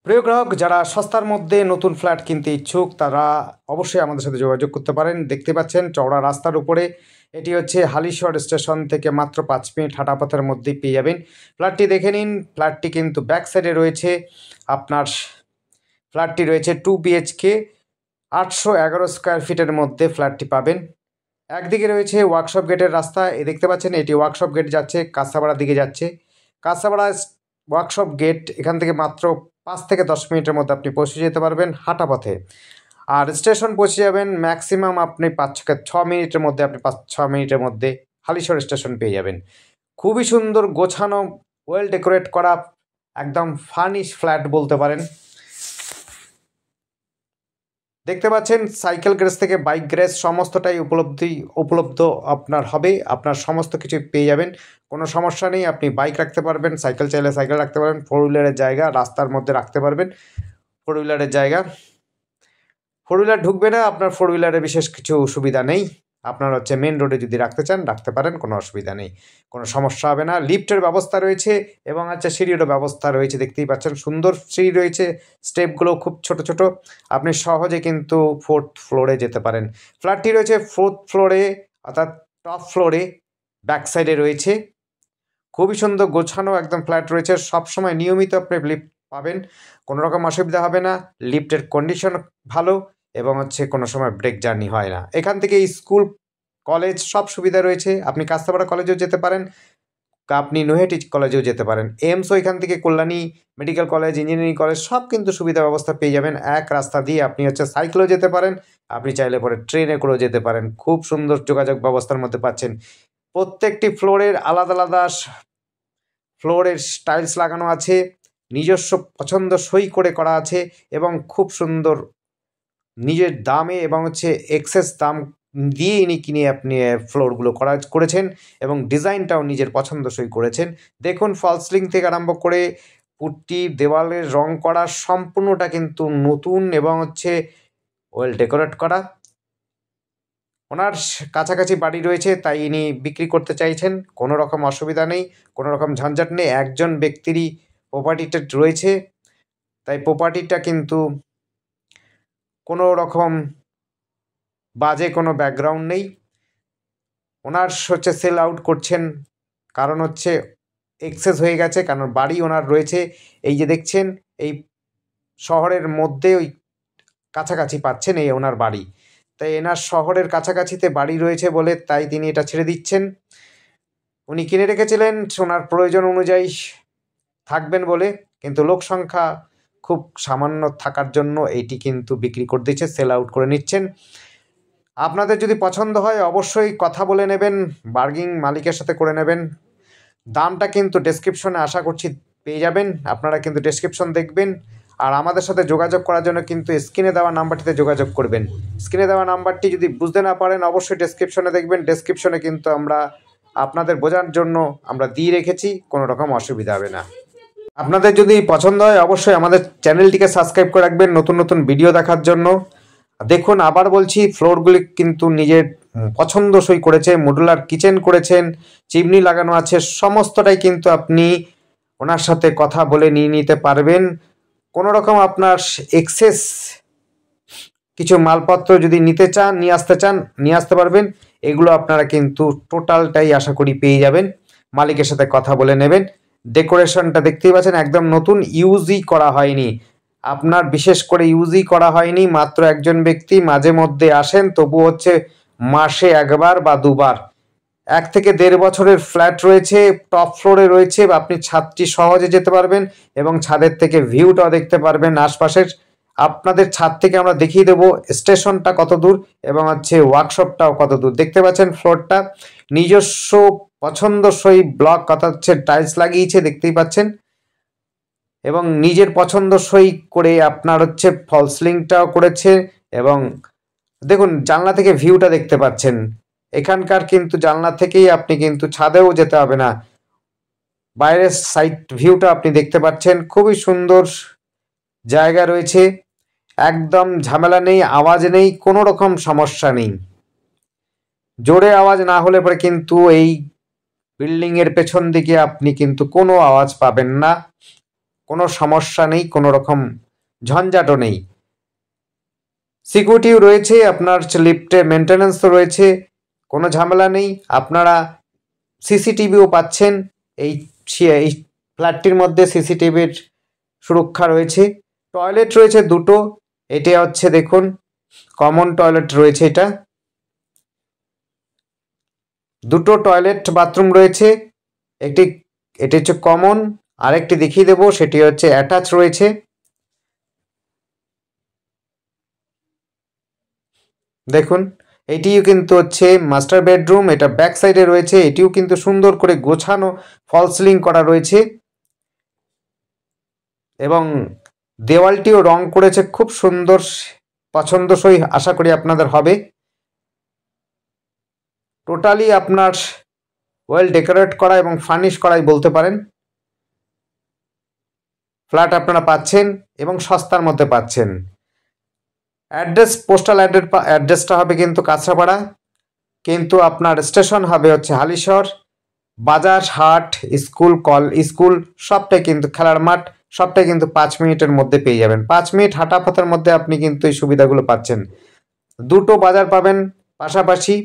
প্রিয় গ্রাহক যারা সস্তার মধ্যে নতুন ফ্ল্যাট কিনতে ইচ্ছুক তারা অবশ্যই আমাদের সাথে যোগাযোগ করতে পারেন। দেখতে পাচ্ছেন চওড়া রাস্তার উপরে, এটি হচ্ছে হালিশহর স্টেশন থেকে মাত্র 5 মিনিট হাঁটা পথের মধ্যেই পেয়ে যাবেন। ফ্ল্যাটটি দেখে নিন। ফ্ল্যাটটি কিন্তু ব্যাক সাইডে রয়েছে আপনার, ফ্ল্যাটটি রয়েছে 2 বিএইচকে 811 স্কোয়ার ফিটের মধ্যে ফ্ল্যাটটি পাবেন। একদিকে রয়েছে ওয়ার্কশপ গেটের রাস্তা, দেখতে পাচ্ছেন এটি ওয়ার্কশপ গেট যাচ্ছে, কাঁচাপাড়ার দিকে যাচ্ছে। কাঁচাপাড়া ওয়ার্কশপ গেট এখান থেকে মাত্র 5 থেকে 10 মিনিটের মধ্যে আপনি পৌঁছে যেতে পারবেন হাঁটা পথে। আর স্টেশন পৌঁছে যাবেন ম্যাক্সিমাম আপনি 5 থেকে 6 মিনিটের মধ্যে, আপনি 5-6 মিনিটের মধ্যে হালিশহর স্টেশন পেয়ে যাবেন। খুবই সুন্দর গোছানো, ওয়েল ডেকোরেট করা, একদম ফার্নিশ ফ্ল্যাট বলতে পারেন। দেখতে পাচ্ছেন সাইকেল গ্যারেজ থেকে বাইক গ্যারেজ সমস্তটাই উপলব্ধ আপনার হবে। আপনার সমস্ত কিছু পেয়ে যাবেন, কোনো সমস্যা নেই। আপনি বাইক রাখতে পারবেন, সাইকেল চাইলে সাইকেল রাখতে পারবেন, 4 হুইলারের জায়গা রাস্তার মধ্যে রাখতে পারবেন। 4 হুইলারের জায়গা, 4 হুইলার ঢুকবে না, আপনার 4 হুইলারে বিশেষ কিছু সুবিধা নেই। আপনার হচ্ছে মেন রোডে যদি রাখতে চান রাখতে পারেন, কোনো অসুবিধা নেই, কোনো সমস্যা হবে না। লিফটের ব্যবস্থা রয়েছে এবং হচ্ছে সিঁড়িরও ব্যবস্থা রয়েছে। দেখতেই পাচ্ছেন সুন্দর সিঁড়ি রয়েছে, স্টেপগুলো খুব ছোট ছোট, আপনি সহজে কিন্তু 4th ফ্লোরে যেতে পারেন। ফ্ল্যাটটি রয়েছে 4th ফ্লোরে, অর্থাৎ টপ ফ্লোরে, ব্যাক সাইডে রয়েছে। খুবই সুন্দর গোছানো একদম ফ্ল্যাট রয়েছে, সবসময় নিয়মিত আপনি লিফট পাবেন, কোনো রকম অসুবিধা হবে না। লিফটের কন্ডিশন ভালো এবং হচ্ছে কোনো সময় ব্রেক জার্নি হয় না। এখান থেকে স্কুল, কলেজ সব সুবিধা রয়েছে। আপনি কাস্তাপাড়া কলেজেও যেতে পারেন, আপনি নৈহাটি কলেজেও যেতে পারেন। এমসও এখান থেকে, Kalyani medical college, engineering college সব কিন্তু সুবিধা ব্যবস্থা পেয়ে যাবেন এক রাস্তা দিয়ে। আপনি হচ্ছে সাইকেলেও যেতে পারেন, আপনি চাইলে পরে ট্রেনে করেও যেতে পারেন। খুব সুন্দর যোগাযোগ ব্যবস্থার মধ্যে পাচ্ছেন। প্রত্যেকটি ফ্লোরের আলাদা আলাদা ফ্লোরের টাইলস লাগানো আছে, নিজস্ব পছন্দসই করে করা আছে এবং খুব সুন্দর নিজের দামে এবং হচ্ছে এক্সেস দাম দিয়ে ইনি কিনে আপনি ফ্লোরগুলো করেছেন এবং ডিজাইনটাও নিজের পছন্দসই করেছেন। দেখুন ফলস সিলিং থেকে আরম্ভ করে পুট্টি, দেওয়ালের রং করা সম্পূর্ণটা কিন্তু নতুন এবং হচ্ছে ওয়েল ডেকোরেট করা। ওনার কাছাকাছি বাড়ি রয়েছে তাই ইনি বিক্রি করতে চাইছেন, কোনো রকম অসুবিধা নেই, কোনো রকম ঝঞ্ঝাট নেই। একজন ব্যক্তিরই প্রপার্টিটা রয়েছে, তাই প্রপার্টিটা কিন্তু কোনো রকম বাজে কোনো ব্যাকগ্রাউন্ড নেই। ওনার হচ্ছে সেল আউট করছেন, কারণ হচ্ছে এক্সেস হয়ে গেছে, কারণ বাড়ি ওনার রয়েছে এই যে দেখছেন এই শহরের মধ্যে, ওই কাছাকাছি পাচ্ছেন এই ওনার বাড়ি। তাই এনার শহরের কাছাকাছিতে বাড়ি রয়েছে বলে তাই তিনি এটা ছেড়ে দিচ্ছেন। উনি কিনে রেখেছিলেন ওনার প্রয়োজন অনুযায়ী থাকবেন বলে, কিন্তু লোক সংখ্যা খুব সামান্য থাকার জন্য এইটি কিন্তু বিক্রি করে দিচ্ছে, সেল আউট করে নিচ্ছেন। আপনাদের যদি পছন্দ হয় অবশ্যই কথা বলে নেবেন, বার্গেনিং মালিকের সাথে করে নেবেন। দামটা কিন্তু ডেসক্রিপশনে আশা করছি পেয়ে যাবেন, আপনারা কিন্তু ডেসক্রিপশন দেখবেন। আর আমাদের সাথে যোগাযোগ করার জন্য কিন্তু স্ক্রিনে দেওয়া নাম্বারটিতে যোগাযোগ করবেন। স্ক্রিনে দেওয়া নাম্বারটি যদি বুঝতে না পারেন অবশ্যই ডেসক্রিপশনে দেখবেন, ডেসক্রিপশনে কিন্তু আমরা আপনাদের বোঝার জন্য আমরা দিয়ে রেখেছি, কোনো রকম অসুবিধা হবে না। আপনাদের যদি পছন্দ হয় অবশ্যই আমাদের চ্যানেলটিকে সাবস্ক্রাইব করে রাখবেন নতুন নতুন ভিডিও দেখার জন্য। দেখুন আবার বলছি, ফ্লোরগুলি কিন্তু নিজের পছন্দসই করেছে, মডুলার কিচেন করেছেন, চিমনি লাগানো আছে, সমস্তটাই কিন্তু আপনি ওনার সাথে কথা বলে নিয়ে নিতে পারবেন। কোনো রকম আপনার এক্সেস কিছু মালপত্র যদি নিতে চান, নিয়ে আসতে পারবেন। এগুলো আপনারা কিন্তু টোটালটাই আশা করি পেয়ে যাবেন, মালিকের সাথে কথা বলে নেবেন। ডেকোরেশনটা দেখতেই পাচ্ছেন একদম নতুন, ইউজই করা হয়নি, আপনার বিশেষ করে ইউজই করা হয়নি। মাত্র একজন ব্যক্তি মাঝে মধ্যে আসেন, তবু হচ্ছে মাসে একবার বা দুবার। 1 থেকে 1.5 বছরের ফ্ল্যাট রয়েছে, টপ ফ্লোরে রয়েছে, আপনি ছাদটি সহজে যেতে পারবেন এবং ছাদের থেকে ভিউটাও দেখতে পারবেন আশপাশের। আপনাদের ছাদ থেকে আমরা দেখিয়ে দেবো স্টেশনটা কত দূর এবং হচ্ছে ওয়ার্কশপটাও কত দূর। দেখতে পাচ্ছেন ফ্লোরটা নিজস্ব পছন্দসই ব্লক, কথা হচ্ছে টাইলস লাগিয়েছে দেখতেই পাচ্ছেন, এবং নিজের পছন্দসই করে আপনার হচ্ছে ফলস সিলিংটাও করেছে। এবং দেখুন জানলা থেকে ভিউটা দেখতে পাচ্ছেন, এখানকার কিন্তু জানলা থেকেই আপনি কিন্তু ছাদেও যেতে হবে না, বাইরের সাইড ভিউটা আপনি দেখতে পাচ্ছেন। খুবই সুন্দর জায়গা রয়েছে, একদম ঝামেলা নেই, আওয়াজ নেই, কোনো রকম সমস্যা নেই। জোরে আওয়াজ না হলে পরে কিন্তু এই বিল্ডিংয়ের পেছন দিকে আপনি কিন্তু কোনো আওয়াজ পাবেন না। কোনো সমস্যা নেই, কোনো রকম ঝঞ্ঝাটও নেই। সিকিউরিটিও রয়েছে, আপনার লিফটে মেনটেন্যান্স তো রয়েছে, কোনো ঝামেলা নেই। আপনারা সিসিটিভিও পাচ্ছেন, এই ফ্ল্যাটটির মধ্যে সিসিটিভির সুরক্ষা রয়েছে। টয়লেট রয়েছে দুটো, এটা হচ্ছে দেখুন কমন টয়লেট রয়েছে, দুটো টয়লেট বাথরুম রয়েছে। এটি হচ্ছে কমন, আরেকটি দেখিয়ে দেবো, সেটি হচ্ছে অ্যাটাচ রয়েছে। দেখুন এটিও কিন্তু হচ্ছে মাস্টার বেডরুম, এটা ব্যাক সাইডে রয়েছে। এটিও কিন্তু সুন্দর করে গোছানো, ফল সিলিং করা রয়েছে এবং দেওয়ালটিও রং করেছে খুব সুন্দর, পছন্দসই আশা করি আপনাদের হবে। টোটালি আপনার ওয়েল ডেকোরেট করা এবং ফার্নিশ করাই বলতে পারেন। ফ্ল্যাট আপনারা পাচ্ছেন এবং সস্তার মধ্যে পাচ্ছেন। অ্যাড্রেস, পোস্টাল অ্যাড্রেসটা হবে কিন্তু কাঁচরাপাড়া, কিন্তু আপনার স্টেশন হবে হচ্ছে হালিশহর। বাজার, হাট, স্কুল সবটাই কিন্তু, খেলার মাঠ সবটাই কিন্তু 5 মিনিটের মধ্যে পেয়ে যাবেন। 5 মিনিট হাঁটা পথের মধ্যে আপনি কিন্তু এই সুবিধাগুলো পাচ্ছেন। দুটো বাজার পাবেন পাশাপাশি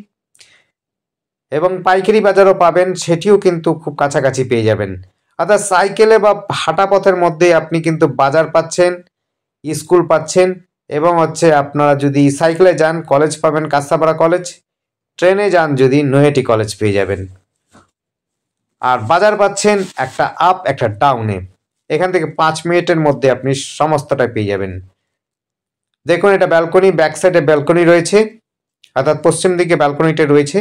এবং পাইকারি বাজারও পাবেন, সেটিও কিন্তু খুব কাছাকাছি পেয়ে যাবেন। অর্থাৎ সাইকেলে বা হাঁটা পথের মধ্যে আপনি কিন্তু বাজার পাচ্ছেন, স্কুল পাচ্ছেন এবং হচ্ছে আপনারা যদি সাইকেলে যান কলেজ পাবেন, কাঁচরাপাড়া কলেজ। ট্রেনে যান যদি নৈহাটি কলেজ পেয়ে যাবেন। আর বাজার পাচ্ছেন একটা আপ একটা ডাউনে, এখান থেকে 5 মিনিটের মধ্যে আপনি সমস্তটা পেয়ে যাবেন। দেখুন এটা ব্যালকনি, ব্যাক সাইডে ব্যালকনি রয়েছে, অর্থাৎ পশ্চিম দিকে ব্যালকনিটা রয়েছে।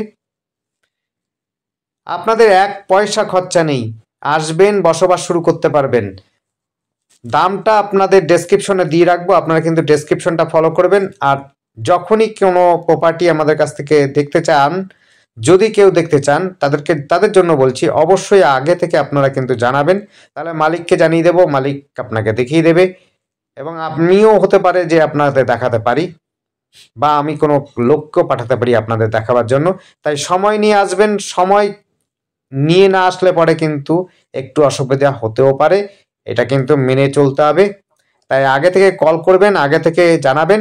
আপনাদের 1 পয়সা খরচা নেই, আসবেন বসবাস শুরু করতে পারবেন। দামটা আপনাদের ডেসক্রিপশনে দিয়ে রাখবো, আপনারা কিন্তু ডেসক্রিপশনটা ফলো করবেন। আর যখনই কোনো প্রপার্টি আমাদের কাছ থেকে দেখতে চান, যদি কেউ দেখতে চান তাদের জন্য বলছি অবশ্যই আগে থেকে আপনারা কিন্তু জানাবেন, তাহলে মালিককে জানিয়ে দেবো, মালিক আপনাকে দেখিয়ে দেবে এবং আপনিও হতে পারে যে আপনাদের দেখাতে পারি বা আমি কোনো লোককেও পাঠাতে পারি আপনাদের দেখাবার জন্য। তাই সময় নিয়ে আসবেন, সময় নিয়ে না আসলে পরে কিন্তু একটু অসুবিধা হতেও পারে, এটা কিন্তু মেনে চলতে হবে। তাই আগে থেকে কল করবেন, আগে থেকে জানাবেন,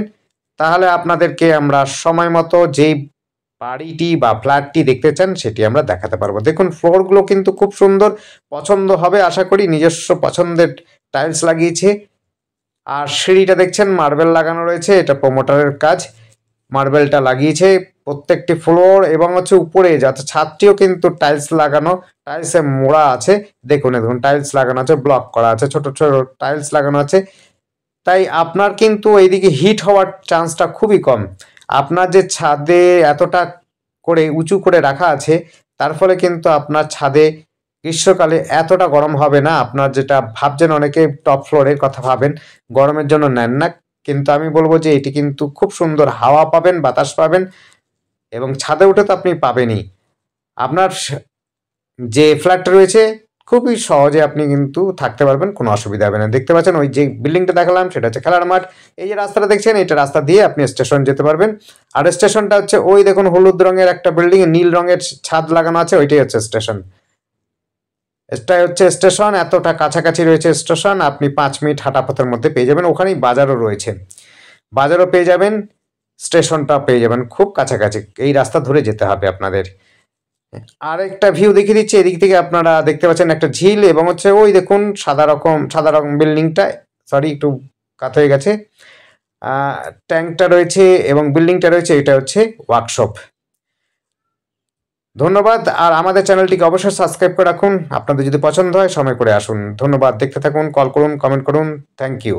তাহলে আপনাদেরকে আমরা সময় মতো যেই বাড়িটি বা ফ্ল্যাটটি দেখতে চান সেটি আমরা দেখাতে পারবো। দেখুন ফ্লোরগুলো কিন্তু খুব সুন্দর, পছন্দ হবে আশা করি। নিজস্ব পছন্দের টাইলস লাগিয়েছে। আর সিঁড়িটা দেখছেন মার্বেল লাগানো রয়েছে, এটা প্রমোটারের কাজ, মার্বেলটা লাগিয়েছে প্রত্যেকটি ফ্লোর এবং হচ্ছে উপরে যাতে ছাদটিও কিন্তু টাইলস লাগানো, টাইলসে মোড়া আছে। দেখুন টাইলস লাগানো আছে, ব্লক করা আছে, ছোট ছোট টাইলস লাগানো আছে। তাই আপনার কিন্তু এইদিকে হিট হওয়ার চান্সটা খুবই কম। আপনার যে ছাদে এতটা করে উঁচু করে রাখা আছে, তার ফলে কিন্তু আপনার ছাদে গ্রীষ্মকালে এতটা গরম হবে না। আপনার যেটা ভাবছেন অনেকে টপ ফ্লোরের কথা ভাবেন, গরমের জন্য নেন না, কিন্তু আমি বলবো যে এটি কিন্তু খুব সুন্দর হাওয়া পাবেন, বাতাস পাবেন এবং ছাদে উঠে তো আপনি পাবেনই। আপনার যে ফ্ল্যাটটা রয়েছে খুবই সহজে আপনি কিন্তু থাকতে পারবেন, কোনো অসুবিধা হবে না। দেখতে পাচ্ছেন ওই যে বিল্ডিংটা দেখালাম সেটা হচ্ছে খেলার মাঠ। এই যে রাস্তাটা দেখছেন, এটা রাস্তা দিয়ে আপনি স্টেশন যেতে পারবেন। আর স্টেশনটা হচ্ছে ওই দেখুন হলুদ রঙের একটা বিল্ডিং, নীল রঙের ছাদ লাগানো আছে, ওইটাই হচ্ছে স্টেশন। এটাই হচ্ছে স্টেশন, এতটা কাছাকাছি রয়েছে স্টেশন, আপনি 5 মিনিট হাঁটা পথের মধ্যে পেয়ে যাবেন। ওখানেই বাজারও রয়েছে, বাজারও পেয়ে যাবেন, স্টেশনটা পেয়ে যাবেন খুব কাছাকাছি, এই রাস্তা ধরে যেতে হবে আপনাদের। আর একটা ভিউ দেখিয়ে দিচ্ছি, এদিক থেকে আপনারা দেখতে পাচ্ছেন একটা ঝিল এবং হচ্ছে ওই দেখুন সাদা রকম বিল্ডিংটা, সরি একটু কাত হয়ে গেছে, ট্যাঙ্কটা রয়েছে এবং বিল্ডিংটা রয়েছে, এটা হচ্ছে ওয়ার্কশপ। ধন্যবাদ। আর আমাদের চ্যানেলটিকে অবশ্যই সাবস্ক্রাইব করে রাখুন, আপনাদের যদি পছন্দ হয় সময় করে আসুন। ধন্যবাদ, দেখতে থাকুন, কল করুন, কমেন্ট করুন, থ্যাংক ইউ।